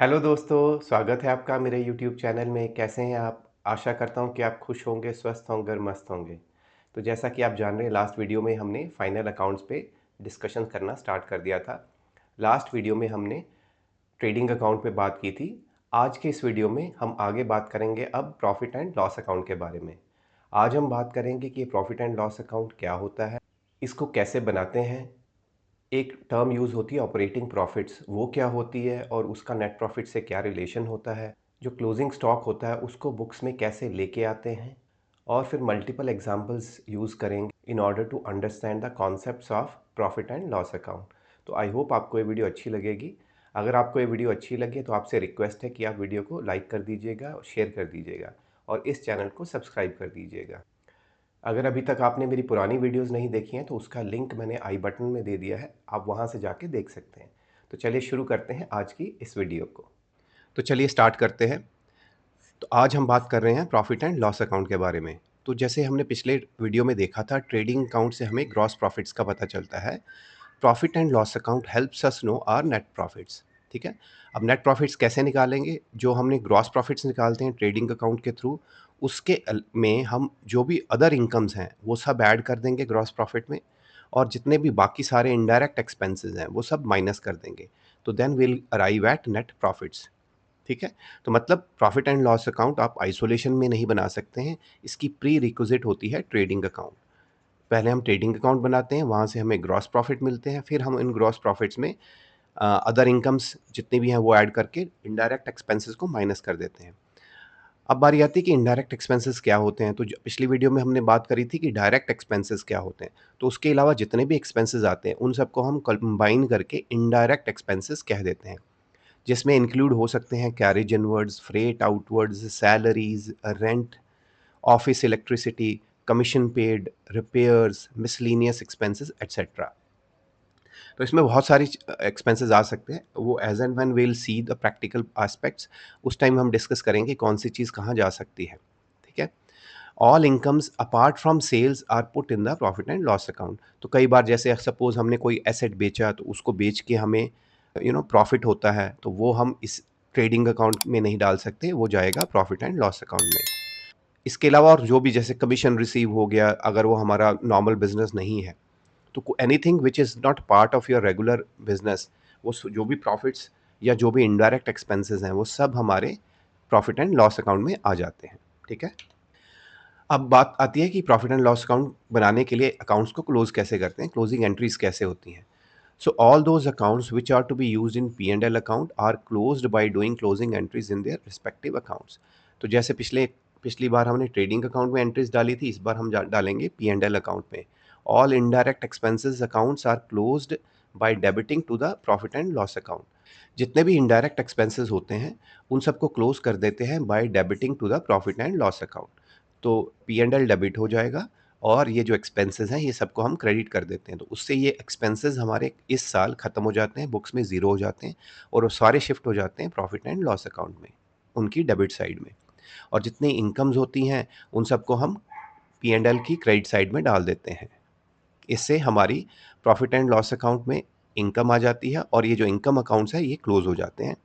Hello दोस्तों, स्वागत है आपका मेरे यूट्यूब चैनल में। कैसे हैं आप? आशा करता हूं कि आप खुश होंगे, स्वस्थ होंगे और मस्त होंगे। तो जैसा कि आप जान रहे हैं, लास्ट वीडियो में हमने फाइनल अकाउंट्स पे डिस्कशन करना स्टार्ट कर दिया था। लास्ट वीडियो में हमने ट्रेडिंग अकाउंट पे बात की थी। आज के इस वीडियो में हम आगे बात करेंगे अब प्रॉफिट एंड लॉस अकाउंट के बारे में। आज हम बात करेंगे कि प्रॉफिट एंड लॉस अकाउंट क्या होता है, इसको कैसे बनाते हैं। एक टर्म यूज़ होती है ऑपरेटिंग प्रॉफिट्स, वो क्या होती है और उसका नेट प्रॉफिट से क्या रिलेशन होता है। जो क्लोजिंग स्टॉक होता है उसको बुक्स में कैसे लेके आते हैं, और फिर मल्टीपल एग्जांपल्स यूज़ करेंगे in order to understand the concepts of profit and loss account. तो आई होप आपको ये वीडियो अच्छी लगेगी। अगर आपको ये वीडियो अच्छी लगे तो आपसे रिक्वेस्ट है कि आप वीडियो को लाइक कर दीजिएगा और शेयर कर दीजिएगा, और इस चैनल को सब्सक्राइब कर दीजिएगा। अगर अभी तक आपने मेरी पुरानी वीडियोस नहीं देखी हैं तो उसका लिंक मैंने आई बटन में दे दिया है, आप वहां से जाके देख सकते हैं। तो चलिए शुरू करते हैं आज की इस वीडियो को। तो चलिए स्टार्ट करते हैं। तो आज हम बात कर रहे हैं प्रॉफिट एंड लॉस अकाउंट के बारे में। तो जैसे हमने पिछले वीडियो में देखा था, ट्रेडिंग अकाउंट से हमें ग्रॉस प्रॉफिट्स का पता चलता है। Profit and loss account helps us know our net profits. ठीक है। अब नेट प्रॉफिट्स कैसे निकालेंगे? जो हमने ग्रॉस प्रॉफिट्स निकालते हैं ट्रेडिंग अकाउंट के थ्रू, उसके में हम जो भी अदर इनकम्स हैं वो सब ऐड कर देंगे ग्रॉस प्रॉफिट में, और जितने भी बाकी सारे इनडायरेक्ट एक्सपेंसेस हैं वो सब माइनस कर देंगे। तो then will arrive at net profits. ठीक है। तो मतलब प्रॉफिट एंड लॉस अकाउंट आप आइसोलेशन में नहीं बना सकते हैं, इसकी प्री रिक्विजिट होती है ट्रेडिंग अकाउंट। पहले हम ट्रेडिंग अकाउंट बनाते हैं, वहाँ से हमें ग्रॉस प्रॉफिट मिलते हैं, फिर हम इन ग्रॉस प्रॉफिट्स में अदर इनकम्स जितने भी हैं वो ऐड करके इनडायरेक्ट एक्सपेंसेस को माइनस कर देते हैं। अब बारी आती है कि इनडायरेक्ट एक्सपेंसेस क्या होते हैं। तो पिछली वीडियो में हमने बात करी थी कि डायरेक्ट एक्सपेंसेस क्या होते हैं। तो उसके अलावा जितने भी एक्सपेंसेस आते हैं उन सबको हम कंबाइन करके इनडायरेक्ट एक्सपेंसेस कह देते हैं, जिसमें इंक्लूड हो सकते हैं carriage inwards, freight outwards, salaries, rent, office electricity, commission paid, repairs, miscellaneous expenses etcetera. तो इसमें बहुत सारी एक्सपेंसेस आ सकते हैं। वो as and when we'll see the practical aspects, उस टाइम हम डिस्कस करेंगे कौन सी चीज़ कहाँ जा सकती है। ठीक है। All incomes apart from sales are put in the profit and loss account. तो कई बार जैसे सपोज हमने कोई एसेट बेचा तो उसको बेच के हमें प्रॉफिट होता है, तो वो हम इस ट्रेडिंग अकाउंट में नहीं डाल सकते, वो जाएगा प्रॉफिट एंड लॉस अकाउंट में। इसके अलावा और जो भी जैसे कमीशन रिसीव हो गया, अगर वो हमारा नॉर्मल बिजनेस नहीं है, तो anything which is not part of your regular business, वो जो भी प्रॉफिट्स या जो भी इनडायरेक्ट एक्सपेंसेस हैं वो सब हमारे प्रॉफिट एंड लॉस अकाउंट में आ जाते हैं। ठीक है। अब बात आती है कि प्रॉफिट एंड लॉस अकाउंट बनाने के लिए अकाउंट्स को क्लोज कैसे करते हैं, क्लोजिंग एंट्रीज कैसे होती हैं। So all those accounts which are to be use in P and L account are closed by doing closing entries in their respective accounts. तो जैसे पिछली बार हमने ट्रेडिंग अकाउंट में एंट्रीज डाली थी, इस बार हम डालेंगे पी एंड एल अकाउंट में। All indirect expenses accounts are closed by debiting to the profit and loss account. जितने भी इनडायरेक्ट एक्सपेंसेस होते हैं उन सबको क्लोज कर देते हैं by debiting to the profit and loss account. तो पी एंड एल डेबिट हो जाएगा, और ये जो एक्सपेंसेस हैं ये सबको हम क्रेडिट कर देते हैं। तो उससे ये एक्सपेंसेस हमारे इस साल ख़त्म हो जाते हैं, बुक्स में ज़ीरो हो जाते हैं, और वो सारे शिफ्ट हो जाते हैं प्रॉफिट एंड लॉस अकाउंट में, उनकी डेबिट साइड में। और जितनी इनकम्स होती हैं उन सबको हम पी एंड एल की क्रेडिट साइड में डाल देते हैं। इससे हमारी प्रॉफिट एंड लॉस अकाउंट में इनकम आ जाती है, और ये जो इनकम अकाउंट्स है ये क्लोज हो जाते हैं।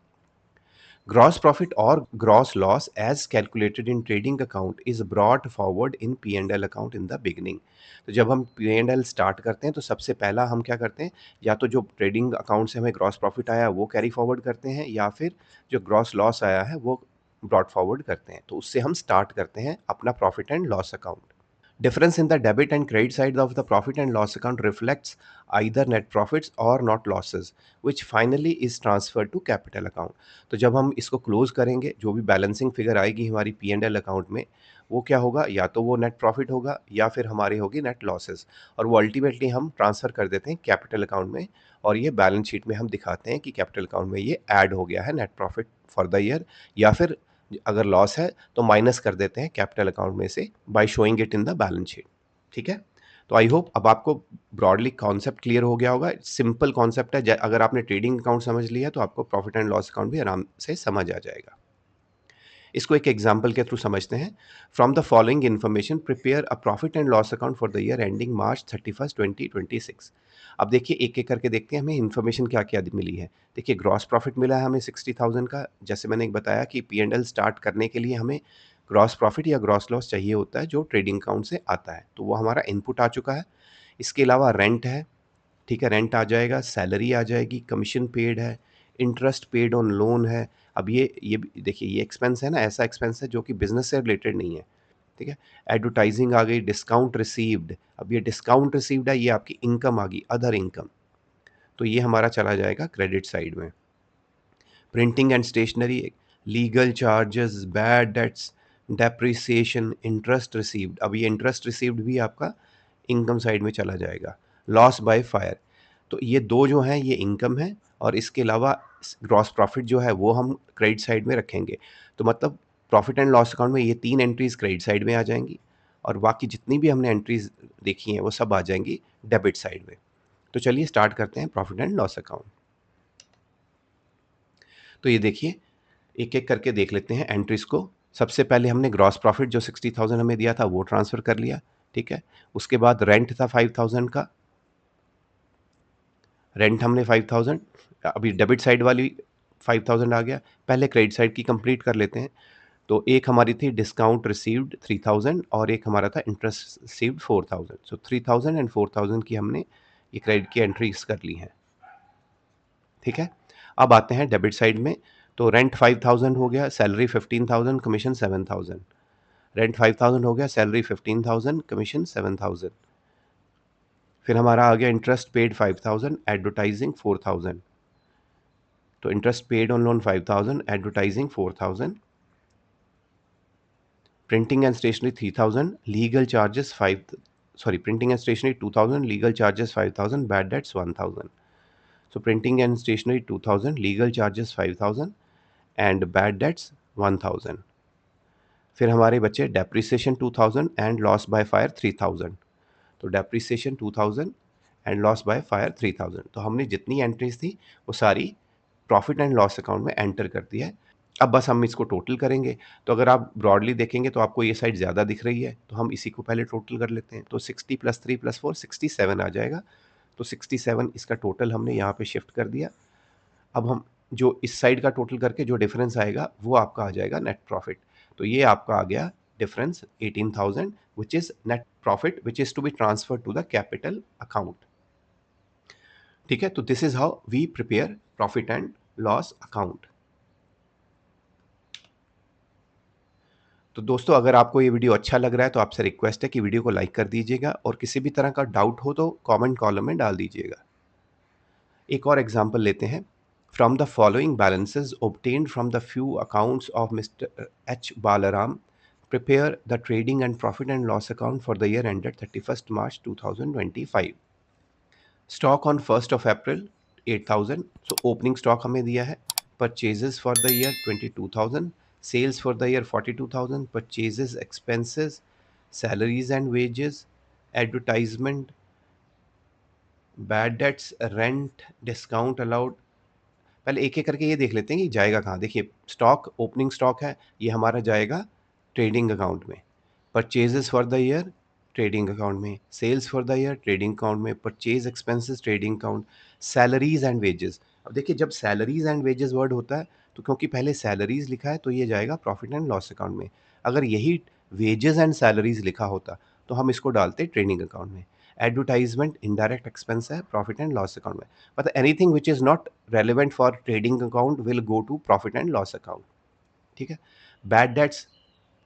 Gross profit or gross loss as calculated in trading account is brought forward in P&L account in the beginning। तो जब हम P&L स्टार्ट करते हैं तो सबसे पहला हम क्या करते हैं, या तो जो ट्रेडिंग अकाउंट से हमें ग्रॉस प्रॉफिट आया वो कैरी फॉरवर्ड करते हैं, या फिर जो ग्रॉस लॉस आया है वो ब्रॉट फॉरवर्ड करते हैं। तो उससे हम स्टार्ट करते हैं अपना profit and loss account. Difference in the debit and credit side of the profit and loss account reflects either net profits or not losses, which finally is transferred to capital account। तो जब हम इसको close करेंगे, जो भी balancing figure आएगी हमारी P and L account में, वो क्या होगा, या तो वो नेट प्रॉफिट होगा या फिर हमारी होगी नेट लॉसेस, और वो अल्टीमेटली हम ट्रांसफ़र कर देते हैं कैपिटल अकाउंट में। और ये बैलेंस शीट में हम दिखाते हैं कि कैपिटल अकाउंट में ये ऐड हो गया है net profit for the year, या फिर अगर लॉस है तो माइनस कर देते हैं कैपिटल अकाउंट में से by showing it in the balance sheet. ठीक है। तो आई होप अब आपको ब्रॉडली कॉन्सेप्ट क्लियर हो गया होगा। सिंपल कॉन्सेप्ट है, अगर आपने ट्रेडिंग अकाउंट समझ लिया तो आपको प्रॉफिट एंड लॉस अकाउंट भी आराम से समझ आ जाएगा। इसको एक एग्जांपल के थ्रू समझते हैं। From the following information prepare a profit and loss account for the year ending मार्च 31 2026। अब देखिए एक एक करके देखते हैं हमें इन्फॉर्मेशन क्या क्या मिली है। देखिए ग्रॉस प्रॉफिट मिला है हमें 60,000 का। जैसे मैंने एक बताया कि P&L स्टार्ट करने के लिए हमें ग्रॉस प्रॉफिट या ग्रॉस लॉस चाहिए होता है जो ट्रेडिंग अकाउंट से आता है, तो वो हमारा इनपुट आ चुका है। इसके अलावा रेंट है, ठीक है, रेंट आ जाएगा, सैलरी आ जाएगी, कमीशन पेड है, इंटरेस्ट पेड ऑन लोन है। अब ये भी देखिए ये एक्सपेंस है ना, ऐसा एक्सपेंस है जो कि बिज़नेस से रिलेटेड नहीं है, ठीक है। एडवर्टाइजिंग आ गई, डिस्काउंट रिसीव्ड, अब ये डिस्काउंट रिसीव्ड है, ये आपकी इनकम आ गई, अदर इनकम, तो ये हमारा चला जाएगा क्रेडिट साइड में। Printing and stationery, legal charges, bad debts, depreciation, interest received, अब ये इंटरेस्ट रिसीव्ड भी आपका इनकम साइड में चला जाएगा। लॉस बाय फायर, तो ये दो जो हैं ये इनकम है, और इसके अलावा ग्रॉस प्रॉफिट जो है वो हम क्रेडिट साइड में रखेंगे। तो मतलब प्रॉफिट एंड लॉस अकाउंट में ये 3 एंट्रीज़ क्रेडिट साइड में आ जाएंगी, और बाकी जितनी भी हमने एंट्रीज़ देखी हैं वो सब आ जाएंगी डेबिट साइड में। तो चलिए स्टार्ट करते हैं प्रॉफिट एंड लॉस अकाउंट। तो ये देखिए एक-एक करके देख लेते हैं एंट्रीज़ को। सबसे पहले हमने ग्रॉस प्रॉफिट जो 60,000 हमें दिया था वो ट्रांसफ़र कर लिया, ठीक है। उसके बाद रेंट था 5,000 का, रेंट हमने 5,000, अभी डेबिट साइड वाली 5,000 आ गया। पहले क्रेडिट साइड की कंप्लीट कर लेते हैं। तो एक हमारी थी डिस्काउंट रिसीव्ड 3,000, और एक हमारा था इंटरेस्ट रिसीव्ड 4,000। सो 3,000 एंड 4,000 की हमने ये क्रेडिट की एंट्रीज कर ली हैं, ठीक है। अब आते हैं डेबिट साइड में। तो रेंट 5,000 हो गया, सैलरी 15,000, कमीशन 7,000। रेंट 5,000 हो गया, सैलरी 15,000, कमीशन 7,000। फिर हमारा आ गया इंटरेस्ट पेड 5,000, एडवर्टाइजिंग 4,000। तो interest paid on loan 5,000, advertising 4,000, printing and stationery 3,000, legal charges 5, sorry printing and stationery 2,000, legal charges 5,000, bad debts 1,000। So printing and stationery 2,000, legal charges 5,000 and bad debts 1,000। फिर हमारे बचे depreciation 2,000 and loss by fire 3,000। तो depreciation 2,000 and loss by fire 3,000। तो हमने जितनी entries थी वो सारी प्रॉफिट एंड लॉस अकाउंट में एंटर कर दिया है। अब बस हम इसको टोटल करेंगे। तो अगर आप ब्रॉडली देखेंगे तो आपको ये साइड ज़्यादा दिख रही है, तो हम इसी को पहले टोटल कर लेते हैं। तो 60 + 3 + 4 67 आ जाएगा। तो 67 इसका टोटल हमने यहाँ पे शिफ्ट कर दिया। अब हम जो इस साइड का टोटल करके जो डिफरेंस आएगा वो आपका आ जाएगा नेट प्रॉफिट। तो ये आपका आ गया difference 18,000 which is net profit which is to be transferred to the capital account, ठीक है। तो this is how we prepare profit and loss account. तो दोस्तों अगर आपको ये वीडियो अच्छा लग रहा है तो आपसे रिक्वेस्ट है कि वीडियो को लाइक कर दीजिएगा, और किसी भी तरह का डाउट हो तो कमेंट कॉलम में डाल दीजिएगा। एक और एग्जांपल लेते हैं। From the following balances obtained from the few accounts of mister H Balaram prepare the trading and profit and loss account for the year ended 31 March 2025। Stock on 1 April 8,000, so opening stock हमें दिया है। Purchases for the year 22,000, sales for the year 42,000, purchases expenses, salaries and wages, advertisement, bad debts, rent, discount allowed. पहले एक-एक करके ये देख लेते हैं कि जाएगा कहाँ। देखिए स्टॉक ओपनिंग स्टॉक है, ये हमारा जाएगा ट्रेडिंग अकाउंट में। Purchases for the year trading account में, sales for the year trading account में, purchase expenses trading account, salaries and wages. अब देखिए जब सैलरीज एंड वेजेस वर्ड होता है तो क्योंकि पहले सैलरीज लिखा है तो ये जाएगा प्रॉफिट एंड लॉस अकाउंट में। अगर यही वेजेस एंड सैलरीज लिखा होता तो हम इसको डालते ट्रेडिंग अकाउंट में। एडवर्टाइजमेंट इनडायरेक्ट एक्सपेंस है प्रॉफिट एंड लॉस अकाउंट में। मतलब anything which is not relevant for trading account will go to profit and loss account, ठीक है। Bad debts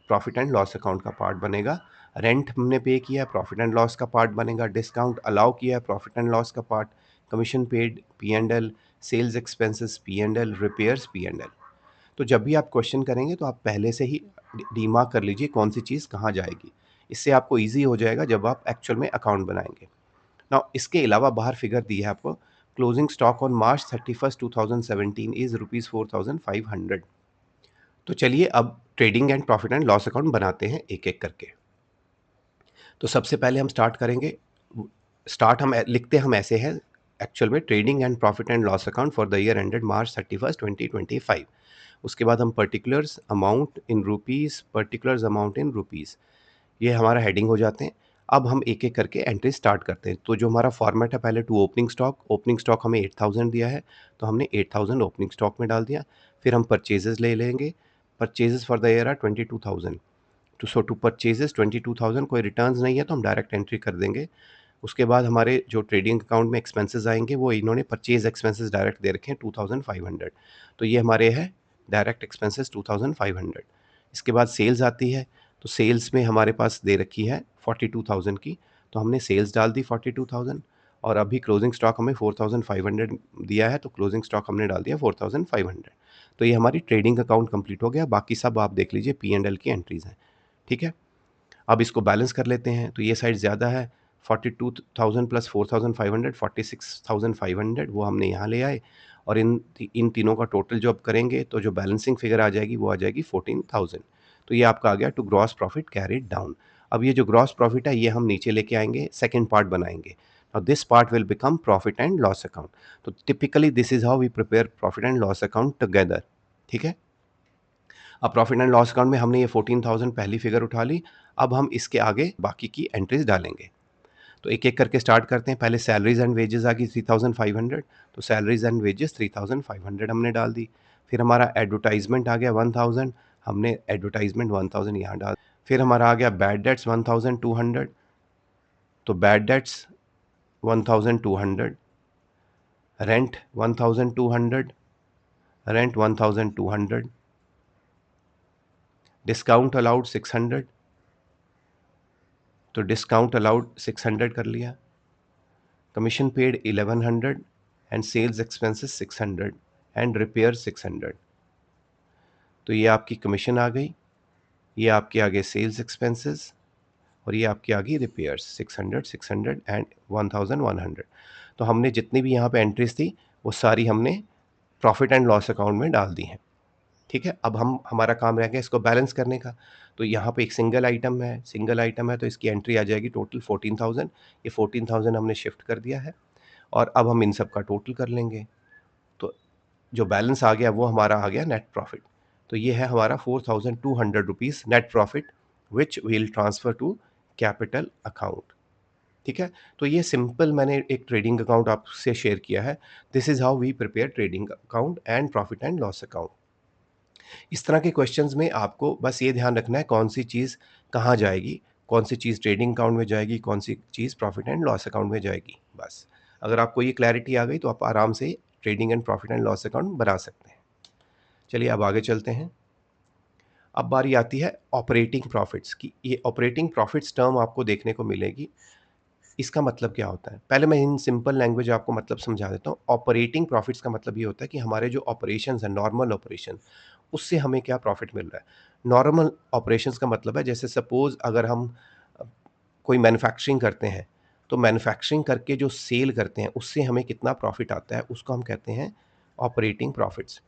profit and loss account का पार्ट बनेगा। Rent हमने pay किया है, प्रॉफिट एंड लॉस का पार्ट बनेगा। डिस्काउंट अलाउ किया है, प्रॉफिट एंड लॉस का part. Commission paid P&L, sales expenses P&L, repairs P&L। तो जब भी आप क्वेश्चन करेंगे तो आप पहले से ही डीमार्क कर लीजिए कौन सी चीज़ कहाँ जाएगी। इससे आपको ईजी हो जाएगा जब आप एक्चुअल में अकाउंट बनाएंगे। नाउ इसके अलावा बाहर फिगर दी है आपको। Closing stock on March 31 2017 is ₹4,500। तो चलिए अब trading and profit and loss account बनाते हैं एक एक करके। तो सबसे पहले हम स्टार्ट करेंगे। स्टार्ट हम लिखते हम ऐसे हैं एक्चुअल में, trading and profit and loss account for the year ended March 31 2025। उसके बाद हम particulars amount in rupees, particulars amount in rupees, ये हमारा हेडिंग हो जाते हैं। अब हम एक-एक करके एंट्री स्टार्ट करते हैं। तो जो हमारा फॉर्मेट है, पहले टू ओपनिंग स्टॉक हमें 8000 दिया है, तो हमने 8000 ओपनिंग स्टॉक में डाल दिया। फिर हम परचेज़ेज़ ले लेंगे। Purchases for the year are 22,000। To purchases 22,000, कोई रिटर्न्स नहीं है तो हम डायरेक्ट एंट्री कर देंगे। उसके बाद हमारे जो ट्रेडिंग अकाउंट में एक्सपेंसेस आएंगे, वो इन्होंने परचेज एक्सपेंसेस डायरेक्ट दे रखे हैं 2500। तो ये हमारे है डायरेक्ट एक्सपेंसेस 2500। इसके बाद सेल्स आती है, तो सेल्स में हमारे पास दे रखी है 42,000 की, तो हमने सेल्स डाल दी 42,000। और अभी क्लोजिंग स्टॉक हमें 4500 दिया है, तो क्लोजिंग स्टॉक हमने डाल दिया 4500। तो ये हमारी ट्रेडिंग अकाउंट कंप्लीट हो गया। बाकी सब आप देख लीजिए, पी एंड एल की एंट्रीज हैं। ठीक है, अब इसको बैलेंस कर लेते हैं। तो ये साइड ज़्यादा है, 42,000 प्लस 4,500, 46,500 वो हमने यहाँ ले आए। और इन तीनों का टोटल जो अब करेंगे, तो जो बैलेंसिंग फिगर आ जाएगी वो आ जाएगी 14,000। तो ये आपका आ गया to gross profit carried down. अब ये जो ग्रॉस प्रॉफिट है, ये हम नीचे लेके आएंगे, सेकेंड पार्ट बनाएंगे। और this part will become profit and loss account. तो typically this is how we prepare profit and loss account together. ठीक है, अब प्रॉफिट एंड लॉस अकाउंट में हमने ये 14,000 पहली फिगर उठा ली। अब हम इसके आगे बाकी की एंट्रीज डालेंगे। तो एक एक करके स्टार्ट करते हैं। पहले सैलरीज एंड वेजेस आ गई 3,500, तो सैलरीज एंड वेजेस 3,500 हमने डाल दी। फिर हमारा एडवर्टाइजमेंट आ गया 1,000, हमने एडवर्टाइजमेंट 1,000 यहाँ डाल। फिर हमारा आ गया बैड डेट्स 1,200, तो bad debts 1,200। Rent 1,200, rent 1,200। Discount allowed 600, तो डिस्काउंट अलाउड 600 कर लिया। Commission paid 1100 and sales expenses 600 and repair 600। तो ये आपकी कमीशन आ गई, ये आपके आगे सेल्स एक्सपेंसेस, और ये आपकी आ गई रिपेयर्स 600, 600 एंड 1,100। तो हमने जितनी भी यहाँ पे एंट्रीज थी, वो सारी हमने प्रॉफिट एंड लॉस अकाउंट में डाल दी हैं। ठीक है, अब हम हमारा काम रह गया इसको बैलेंस करने का। तो यहाँ पे एक सिंगल आइटम है, तो इसकी एंट्री आ जाएगी टोटल 14,000। ये 14,000 हमने शिफ्ट कर दिया है, और अब हम इन सब का टोटल कर लेंगे। तो जो बैलेंस आ गया, वो हमारा आ गया नेट प्रॉफिट। तो ये है हमारा 4,200 rupees net profit, which will transfer to capital account. ठीक है, तो ये सिंपल मैंने एक ट्रेडिंग अकाउंट आपसे शेयर किया है। This is how we prepare trading account and profit and loss account. इस तरह के क्वेश्चंस में आपको बस ये ध्यान रखना है, कौन सी चीज़ कहाँ जाएगी, कौन सी चीज़ ट्रेडिंग अकाउंट में जाएगी, कौन सी चीज़ प्रॉफिट एंड लॉस अकाउंट में जाएगी। बस अगर आपको ये क्लैरिटी आ गई, तो आप आराम से trading and profit and loss account बना सकते हैं। चलिए अब आगे चलते हैं। अब बारी आती है ऑपरेटिंग प्रॉफिट्स की। ये ऑपरेटिंग प्रॉफिट्स टर्म आपको देखने को मिलेगी। इसका मतलब क्या होता है? पहले मैं इन सिंपल लैंग्वेज आपको मतलब समझा देता हूँ। ऑपरेटिंग प्रॉफिट्स का मतलब ये होता है कि हमारे जो ऑपरेशंस हैं, नॉर्मल ऑपरेशन, उससे हमें क्या प्रॉफिट मिल रहा है। नॉर्मल ऑपरेशंस का मतलब है, जैसे सपोज़ अगर हम अ, कोई मैन्युफैक्चरिंग करते हैं, तो मैन्युफैक्चरिंग करके जो सेल करते हैं, उससे हमें कितना प्रॉफिट आता है, उसको हम कहते हैं ऑपरेटिंग प्रॉफिट्स।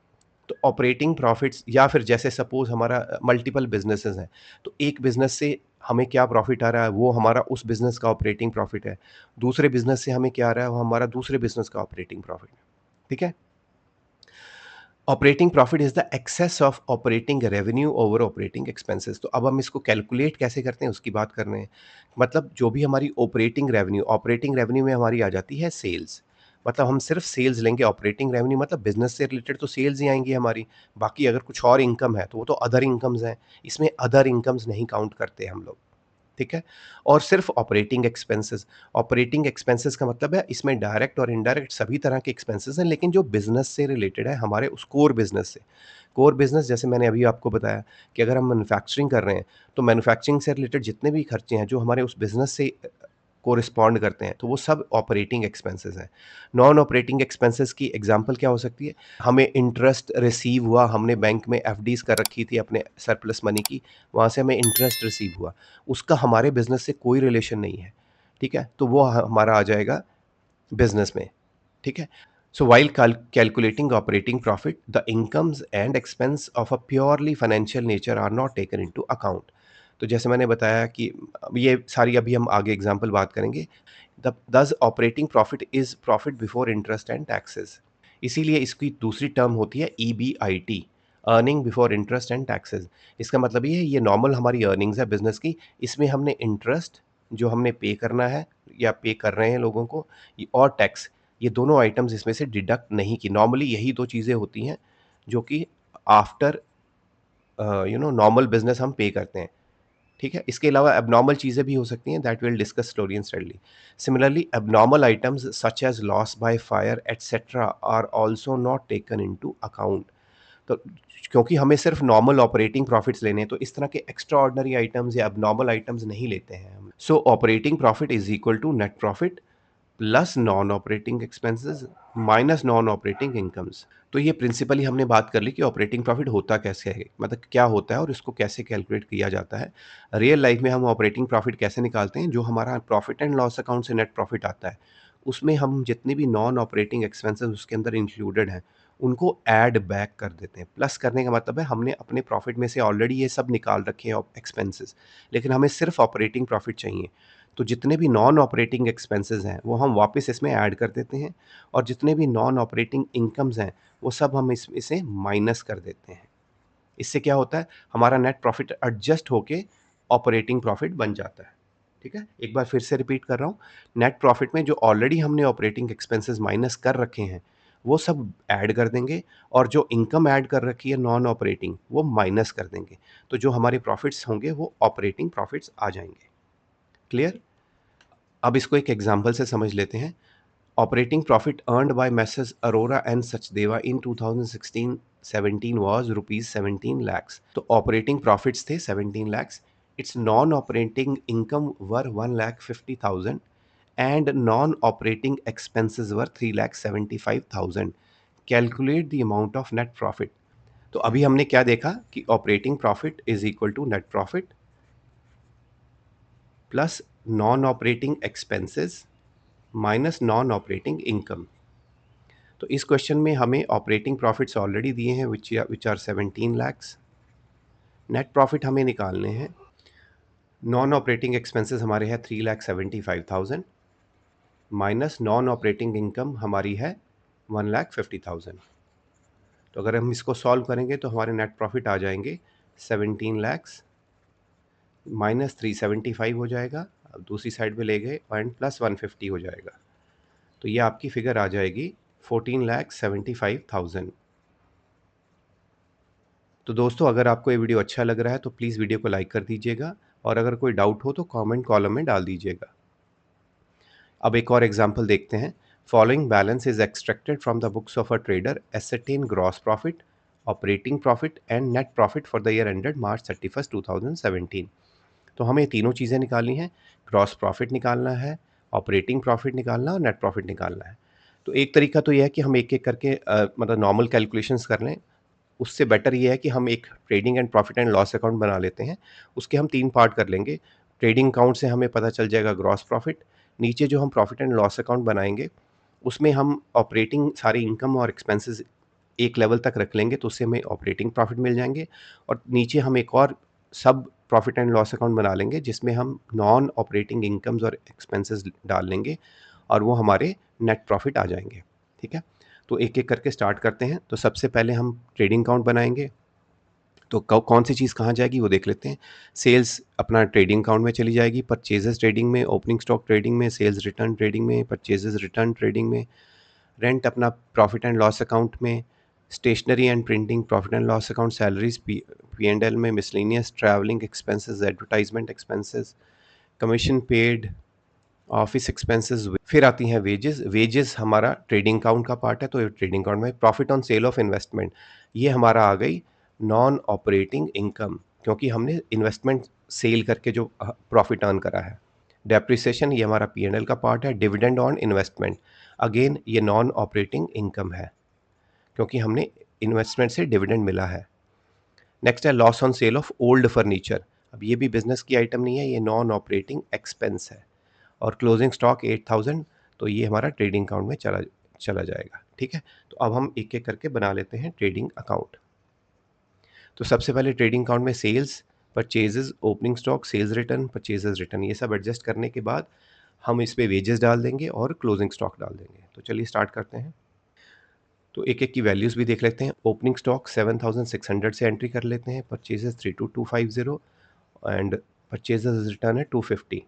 तो ऑपरेटिंग प्रॉफिट्स, या फिर जैसे सपोज़ हमारा मल्टीपल बिज़नेसेस हैं, तो एक बिज़नेस से हमें क्या प्रॉफिट आ रहा है, वो हमारा उस बिज़नेस का ऑपरेटिंग प्रॉफिट है। दूसरे बिज़नेस से हमें क्या आ रहा है, वो हमारा दूसरे बिज़नेस का ऑपरेटिंग प्रॉफिट है। ठीक है? Operating profit is the excess of operating revenue over operating expenses. तो अब हम इसको कैलकुलेट कैसे करते हैं, उसकी बात कर रहे हैं। मतलब जो भी हमारी ऑपरेटिंग रेवेन्यू में हमारी आ जाती है सेल्स। मतलब हम सिर्फ सेल्स लेंगे। ऑपरेटिंग रेवेन्यू मतलब बिजनेस से रिलेटेड तो सेल्स ही आएंगी हमारी। बाकी अगर कुछ और इनकम है, तो वो तो अदर इनकम्स हैं। इसमें अदर इनकम्स नहीं काउंट करते हम लोग। ठीक है, और सिर्फ ऑपरेटिंग एक्सपेंसेस का मतलब है, इसमें डायरेक्ट और इनडायरेक्ट सभी तरह के एक्सपेंसेस हैं, लेकिन जो बिजनेस से रिलेटेड है, हमारे उस कोर बिजनेस से। कोर बिजनेस जैसे मैंने अभी आपको बताया कि अगर हम मैन्युफैक्चरिंग कर रहे हैं, तो मैन्युफैक्चरिंग से रिलेटेड जितने भी खर्चे हैं, जो हमारे उस बिजनेस से कोरिस्पॉन्ड करते हैं, तो वो सब ऑपरेटिंग एक्सपेंसेस हैं। नॉन ऑपरेटिंग एक्सपेंसेस की एग्जांपल क्या हो सकती है? हमें इंटरेस्ट रिसीव हुआ, हमने बैंक में एफडीज़ कर रखी थी अपने सरप्लस मनी की, वहाँ से हमें इंटरेस्ट रिसीव हुआ। उसका हमारे बिज़नेस से कोई रिलेशन नहीं है। ठीक है? तो वो हमारा आ जाएगा बिज़नेस में। ठीक है? So while calculating operating profit, the incomes and expense of a purely financial nature are not taken into account. तो जैसे मैंने बताया कि ये सारी अभी हम आगे एग्जांपल बात करेंगे। Thus operating profit is profit before interest and taxes. इसीलिए इसकी दूसरी टर्म होती है EBIT, earning before interest and taxes. इसका मतलब ये है, ये नॉर्मल हमारी अर्निंग्स है बिजनेस की, इसमें हमने इंटरेस्ट जो हमने पे करना है या पे कर रहे हैं लोगों को, और टैक्स, ये दोनों आइटम्स इसमें से डिडक्ट नहीं की। नॉर्मली यही दो चीज़ें होती हैं जो कि आफ्टर नॉर्मल बिजनेस हम पे करते हैं। ठीक है, इसके अलावा एबनॉर्मल चीज़ें भी हो सकती हैं, that will discuss slowly and steadily. Similarly abnormal items such as loss by fire etcetera are also not taken into account. तो क्योंकि हमें सिर्फ नॉर्मल ऑपरेटिंग प्रॉफिट्स लेने हैं, तो इस तरह के एक्स्ट्रा ऑर्डनरी आइटम्स या एबनॉर्मल आइटम्स नहीं लेते हैं हम। So operating profit is equal to net profit plus non operating expenses minus non operating incomes. तो ये प्रिंसिपली हमने बात कर ली कि ऑपरेटिंग प्रॉफिट होता कैसे है, मतलब क्या होता है और इसको कैसे कैलकुलेट किया जाता है। रियल लाइफ में हम ऑपरेटिंग प्रॉफिट कैसे निकालते हैं, जो हमारा प्रॉफिट एंड लॉस अकाउंट से नेट प्रॉफिट आता है, उसमें हम जितने भी नॉन ऑपरेटिंग एक्सपेंसेस उसके अंदर इंक्लूडेड हैं उनको ऐड बैक कर देते हैं। प्लस करने का मतलब है हमने अपने प्रॉफिट में से ऑलरेडी ये सब निकाल रखे हैं एक्सपेंसेस, लेकिन हमें सिर्फ ऑपरेटिंग प्रॉफिट चाहिए। तो जितने भी नॉन ऑपरेटिंग एक्सपेंसेस हैं वो हम वापस इसमें ऐड कर देते हैं, और जितने भी नॉन ऑपरेटिंग इनकम्स हैं वो सब हम इसे माइनस कर देते हैं। इससे क्या होता है, हमारा नेट प्रॉफिट एडजस्ट होके ऑपरेटिंग प्रॉफिट बन जाता है। ठीक है, एक बार फिर से रिपीट कर रहा हूँ, नेट प्रॉफिट में जो ऑलरेडी हमने ऑपरेटिंग एक्सपेंसेस माइनस कर रखे हैं वो सब ऐड कर देंगे, और जो इनकम ऐड कर रखी है नॉन ऑपरेटिंग वो माइनस कर देंगे। तो जो हमारे प्रॉफिट्स होंगे वो ऑपरेटिंग प्रॉफिट्स आ जाएंगे। क्लियर? अब इसको एक एग्जांपल से समझ लेते हैं। Operating profit earned by messrs Arora and Sachdeva in 2016-17 was rupees 17 lakhs। तो ऑपरेटिंग प्रॉफिट्स थे 17 lakhs, its non operating income were 1,50,000 and non operating expenses were 3,75,000। Calculate the amount of net profit. तो अभी हमने क्या देखा कि operating profit is equal to net profit plus non operating expenses minus non operating income. तो इस question में हमें ऑपरेटिंग प्रॉफिट्स ऑलरेडी दिए हैं which are 17 lakhs। Net profit हमें निकालने हैं, नॉन ऑपरेटिंग एक्सपेंसेस हमारे हैं 3,75,000 माइनस नॉन ऑपरेटिंग इनकम हमारी है 1,50,000। तो अगर हम इसको सॉल्व करेंगे तो हमारे नेट प्रॉफिट आ जाएंगे 17 lakhs माइनस 375 हो जाएगा, अब दूसरी साइड पे ले गए एंड प्लस 150 हो जाएगा। तो ये आपकी फिगर आ जाएगी 14,75,000। तो दोस्तों, अगर आपको ये वीडियो अच्छा लग रहा है तो प्लीज़ वीडियो को लाइक कर दीजिएगा, और अगर कोई डाउट हो तो कमेंट कॉलम में डाल दीजिएगा। अब एक और एग्जांपल देखते हैं। Following balance is extracted from the books of a trader, एसेटेन gross profit, operating profit and net profit for the year ended March 31, 2017। तो हमें तीनों चीज़ें निकालनी हैं, ग्रॉस प्रॉफिट निकालना है, ऑपरेटिंग प्रॉफिट निकालना है और नेट प्रॉफिट निकालना है। तो एक तरीका तो यह है कि हम एक एक करके मतलब नॉर्मल कैलकुलेशंस कर लें। उससे बेटर ये है कि हम एक trading and profit and loss account बना लेते हैं। उसके हम 3 पार्ट कर लेंगे। ट्रेडिंग अकाउंट से हमें पता चल जाएगा ग्रॉस प्रॉफिट, नीचे जो हम प्रॉफिट एंड लॉस अकाउंट बनाएँगे, उसमें हम ऑपरेटिंग सारी इनकम और एक्सपेंसेस एक लेवल तक रख लेंगे, तो उससे हमें ऑपरेटिंग प्रॉफिट मिल जाएँगे, और नीचे हम एक और सब प्रॉफिट एंड लॉस अकाउंट बना लेंगे जिसमें हम नॉन ऑपरेटिंग इनकम्स और एक्सपेंसेस डाल लेंगे, और वो हमारे नेट प्रॉफिट आ जाएँगे। ठीक है? तो एक-एक करके स्टार्ट करते हैं। तो सबसे पहले हम ट्रेडिंग अकाउंट बनाएँगे। तो कौन सी चीज़ कहाँ जाएगी वो देख लेते हैं। सेल्स अपना ट्रेडिंग अकाउंट में चली जाएगी, परचेजेस ट्रेडिंग में, ओपनिंग स्टॉक ट्रेडिंग में, सेल्स रिटर्न ट्रेडिंग में, परचेजेस रिटर्न ट्रेडिंग में, रेंट अपना प्रॉफिट एंड लॉस अकाउंट में, stationery and printing profit and loss account, salaries P&L में, miscellaneous travelling expenses, advertisement expenses, commission paid, office expenses. फिर आती हैं wages. Wages हमारा trading account का पार्ट है, तो ट्रेडिंग अकाउंट में profit on sale of investment, ये हमारा आ गई नॉन ऑपरेटिंग इनकम, क्योंकि हमने इन्वेस्टमेंट सेल करके जो प्रॉफिट अर्न करा है। डेप्रिसिएशन ये हमारा P&L का पार्ट है। डिविडेंड ऑन इन्वेस्टमेंट, अगेन ये नॉन ऑपरेटिंग इनकम है, क्योंकि हमने इन्वेस्टमेंट से डिविडेंड मिला है। नेक्स्ट है loss on sale of old furniture. अब ये भी बिजनेस की आइटम नहीं है, ये नॉन ऑपरेटिंग एक्सपेंस है। और क्लोजिंग स्टॉक 8,000, तो ये हमारा ट्रेडिंग अकाउंट में चला चला जाएगा। ठीक है, तो अब हम एक एक करके बना लेते हैं ट्रेडिंग अकाउंट। तो सबसे पहले ट्रेडिंग अकाउंट में sales, purchases, opening stock, sales return, purchases return, ये सब एडजस्ट करने के बाद हम इस पे वेजेस डाल देंगे और क्लोजिंग स्टॉक डाल देंगे। तो चलिए स्टार्ट करते हैं। तो एक एक की वैल्यूज़ भी देख लेते हैं। ओपनिंग स्टॉक 7600 से एंट्री कर लेते हैं, परचेजेस 32250 एंड परचेजेस रिटर्न है 250।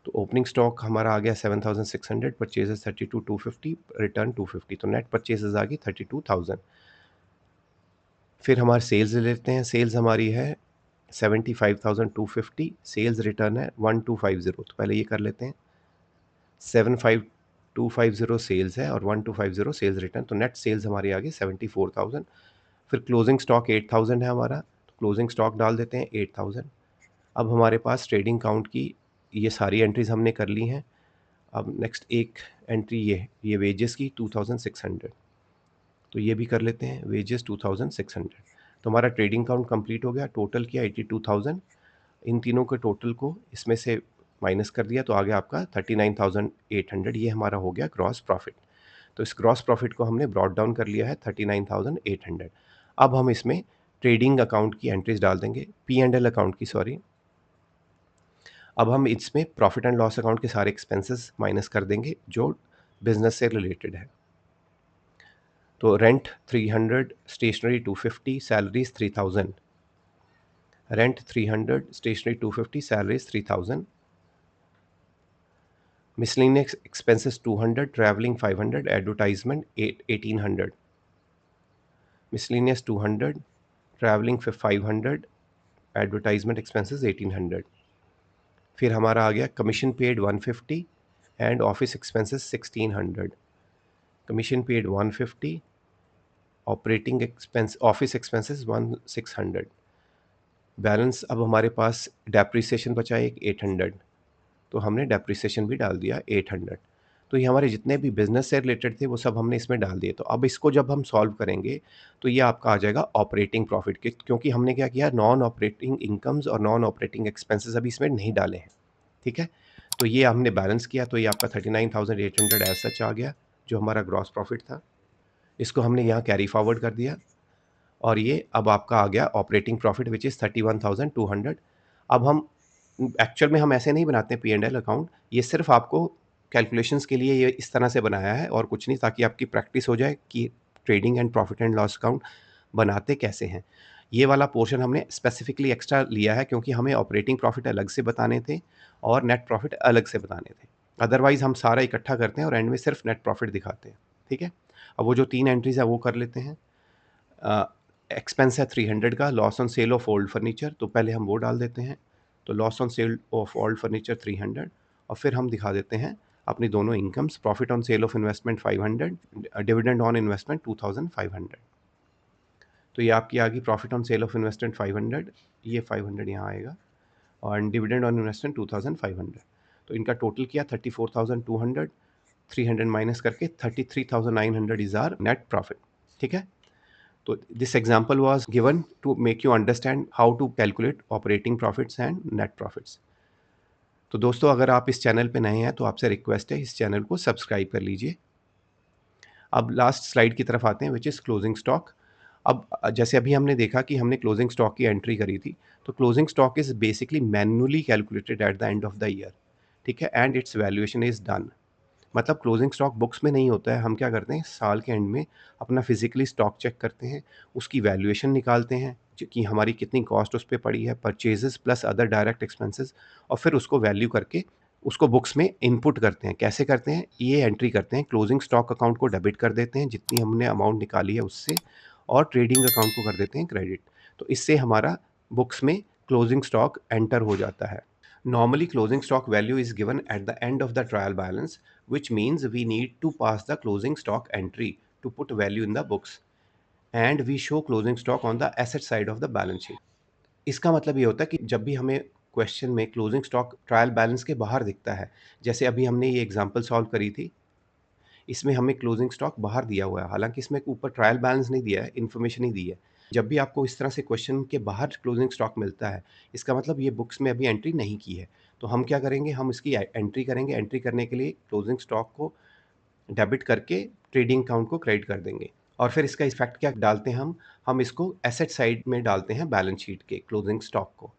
तो ओपनिंग स्टॉक हमारा आ गया 7600, परचेजेस 32250, रिटर्न 250, तो नेट परचेजेस आ गई 32000। फिर हमारे सेल्स ले लेते हैं, सेल्स हमारी है 75,250, सेल्स रिटर्न है 1250। तो पहले ये कर लेते हैं, 75250 सेल्स है और 1250 सेल्स रिटर्न, तो नेट सेल्स हमारी आ गई 74,000। फिर क्लोजिंग स्टॉक 8000 है हमारा, तो क्लोजिंग स्टॉक डाल देते हैं 8000। अब हमारे पास ट्रेडिंग काउंट की ये सारी एंट्रीज हमने कर ली हैं। अब नेक्स्ट एक एंट्री ये वेजेस की 2600, तो ये भी कर लेते हैं, वेजेस 2600। तो हमारा ट्रेडिंग काउंट कंप्लीट हो गया, टोटल किया 82,000। इन तीनों के टोटल को इसमें से माइनस कर दिया तो आ गया आपका 39,800। ये हमारा हो गया ग्रॉस प्रॉफिट। तो इस ग्रॉस प्रॉफिट को हमने ब्रॉट डाउन कर लिया है 39,800। अब हम इसमें ट्रेडिंग अकाउंट की एंट्रीज डाल देंगे, पी एंड एल अकाउंट की, सॉरी। अब हम इसमें प्रॉफिट एंड लॉस अकाउंट के सारे एक्सपेंसेस माइनस कर देंगे जो बिजनेस से रिलेटेड है। तो rent 300, stationery 250, salaries 3000। Rent 300, stationery 250, salaries 3000। Miscellaneous expenses 200, travelling 500, advertisement 1800। Miscellaneous 200, travelling 500, advertisement expenses 1800। फिर हमारा आ गया commission paid 150 and office expenses 1600। Commission paid 150, operating expense office expenses 1600। Balance अब हमारे पास डेप्रिसिएशन बचा एक 800, तो हमने डेप्रिसिएशन भी डाल दिया 800। तो ये हमारे जितने भी बिजनेस से रिलेटेड थे वो सब हमने इसमें डाल दिए। तो अब इसको जब हम सॉल्व करेंगे तो ये आपका आ जाएगा ऑपरेटिंग प्रॉफिट के, क्योंकि हमने क्या किया, नॉन ऑपरेटिंग इनकम्स और नॉन ऑपरेटिंग एक्सपेंसेस अभी इसमें नहीं डाले हैं। ठीक है, तो ये हमने बैलेंस किया, तो ये आपका 39,800 एज सच आ गया जो हमारा ग्रॉस प्रॉफिट था। इसको हमने यहाँ कैरी फॉरवर्ड कर दिया और ये अब आपका आ गया ऑपरेटिंग प्रॉफिट विच इज़ 31,200। अब हम एक्चुअल में हम ऐसे नहीं बनाते पी एंड एल अकाउंट, ये सिर्फ आपको कैलकुलेशंस के लिए ये इस तरह से बनाया है और कुछ नहीं, ताकि आपकी प्रैक्टिस हो जाए कि trading and profit and loss account बनाते कैसे हैं। ये वाला पोर्शन हमने स्पेसिफिकली एक्स्ट्रा लिया है क्योंकि हमें ऑपरेटिंग प्रॉफिट अलग से बताने थे और नेट प्रॉफिट अलग से बताने थे। अदरवाइज़ हम सारा इकट्ठा करते हैं और एंड में सिर्फ नेट प्रॉफिट दिखाते हैं। ठीक है, अब वो जो 3 एंट्रीज़ है वो कर लेते हैं। एक्सपेंस है 300 का, loss on sale of old furniture, तो पहले हम वो डाल देते हैं। तो loss on sale of old furniture 300, और फिर हम दिखा देते हैं अपनी दोनों incomes, profit on sale of investment 500, dividend on investment 2500। तो ये आपकी आ गई profit on sale of investment 500, ये 500 यहाँ आएगा, और डिविडेंड ऑन इन्वेस्टमेंट 2500। तो इनका टोटल किया 34,200, 300 माइनस करके 33,900 इज आर नेट प्रॉफिट। ठीक है, तो this example was given to make you understand how to calculate operating profits and net profits. तो दोस्तों, अगर आप इस चैनल पे नए हैं तो आपसे रिक्वेस्ट है इस चैनल को सब्सक्राइब कर लीजिए। अब लास्ट स्लाइड की तरफ आते हैं विच इज़ क्लोजिंग स्टॉक। अब जैसे अभी हमने देखा कि हमने क्लोजिंग स्टॉक की एंट्री करी थी, तो closing stock is basically manually calculated at the end of the year. ठीक है, and it's valuation is done. मतलब क्लोजिंग स्टॉक बुक्स में नहीं होता है, हम क्या करते हैं साल के एंड में अपना फिजिकली स्टॉक चेक करते हैं, उसकी वैल्यूएशन निकालते हैं कि हमारी कितनी कॉस्ट उस पे पड़ी है, purchases plus other direct expenses, और फिर उसको वैल्यू करके उसको बुक्स में इनपुट करते हैं। कैसे करते हैं, ये एंट्री करते हैं, क्लोजिंग स्टॉक अकाउंट को डेबिट कर देते हैं जितनी हमने अमाउंट निकाली है उससे, और ट्रेडिंग अकाउंट को कर देते हैं क्रेडिट। तो इससे हमारा बुक्स में क्लोजिंग स्टॉक एंटर हो जाता है। Normally, closing stock value is given at the end of the trial balance, which means we need to pass the closing stock entry to put value in the books, and we show closing stock on the asset side of the balance sheet. इसका मतलब ये होता है कि जब भी हमें question में क्लोजिंग स्टॉक ट्रायल बैलेंस के बाहर दिखता है, जैसे अभी हमने ये एग्जांपल सॉल्व करी थी, इसमें हमें क्लोजिंग स्टॉक बाहर दिया हुआ है, हालांकि इसमें ऊपर ट्रायल बैलेंस नहीं दिया है, इन्फॉर्मेशन ही दी है। जब भी आपको इस तरह से क्वेश्चन के बाहर क्लोजिंग स्टॉक मिलता है, इसका मतलब ये बुक्स में अभी एंट्री नहीं की है। तो हम क्या करेंगे, हम इसकी एंट्री करेंगे। एंट्री करने के लिए क्लोजिंग स्टॉक को डेबिट करके ट्रेडिंग अकाउंट को क्रेडिट कर देंगे, और फिर इसका इफेक्ट क्या डालते हैं हम इसको एसेट साइड में डालते हैं बैलेंस शीट के क्लोजिंग स्टॉक को।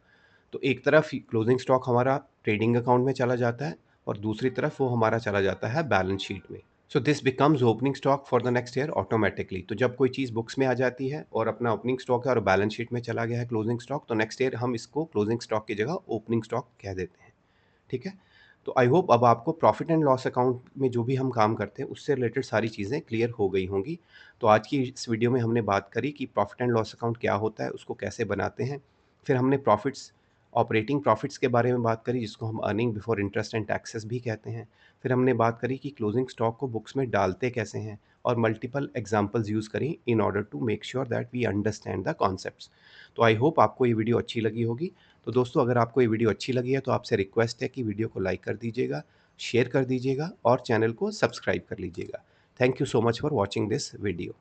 तो एक तरफ क्लोजिंग स्टॉक हमारा ट्रेडिंग अकाउंट में चला जाता है और दूसरी तरफ वो हमारा चला जाता है बैलेंस शीट में। So this becomes opening stock for the next year automatically. तो जब कोई चीज़ बुक्स में आ जाती है और अपना ओपनिंग स्टॉक है और बैलेंस शीट में चला गया है क्लोजिंग स्टॉक, तो नेक्स्ट ईयर हम इसको क्लोजिंग स्टॉक की जगह ओपनिंग स्टॉक कह देते हैं। ठीक है? तो आई होप अब आपको प्रॉफ़िट एंड लॉस अकाउंट में जो भी हम काम करते हैं, उससे रिलेटेड सारी चीज़ें क्लियर हो गई होंगी। तो आज की इस वीडियो में हमने बात करी कि प्रॉफ़िट एंड लॉस अकाउंट क्या होता है, उसको कैसे बनाते हैं। फिर हमने प्रॉफ़िट्स, ऑपरेटिंग प्रॉफ़िट्स के बारे में बात करी, जिसको हम earning before interest and taxes भी कहते हैं। फिर हमने बात करी कि क्लोजिंग स्टॉक को बुक्स में डालते कैसे हैं, और मल्टीपल एग्ज़ाम्पल्स यूज़ करी in order to make sure that we understand the concepts. तो आई होप आपको ये वीडियो अच्छी लगी होगी। तो दोस्तों, अगर आपको ये वीडियो अच्छी लगी है तो आपसे रिक्वेस्ट है कि वीडियो को लाइक कर दीजिएगा, शेयर कर दीजिएगा और चैनल को सब्सक्राइब कर लीजिएगा। Thank you so much for watching this video.